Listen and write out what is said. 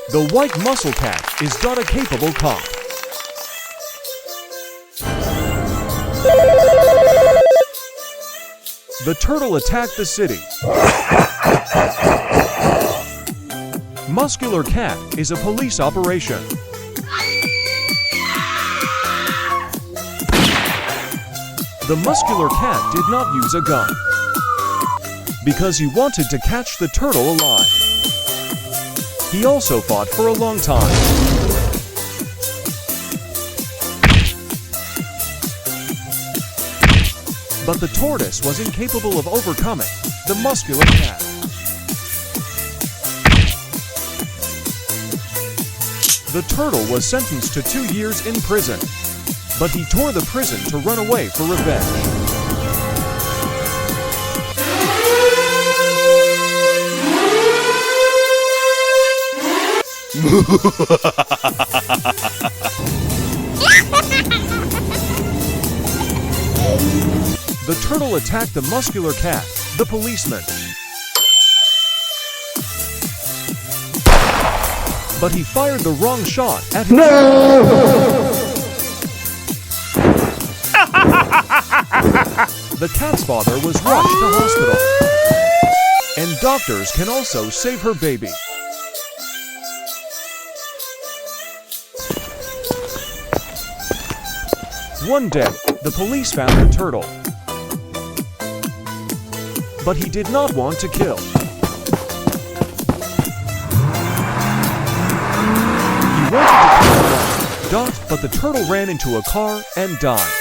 The white muscle cat is not a capable cop. The turtle attacked the city. Muscular cat is a police operation. The muscular cat did not use a gun because he wanted to catch the turtle alive. He also fought for a long time. But the tortoise was incapable of overcoming the muscular cat. The turtle was sentenced to 2 years in prison, but he tore the prison to run away for revenge. The turtle attacked the muscular cat, the policeman. But he fired the wrong shot at him. The cat's father was rushed to hospital. And doctors can also save her baby. One day, the police found the turtle. But he did not want to kill. He wanted to kill Dot, but the turtle ran into a car and died.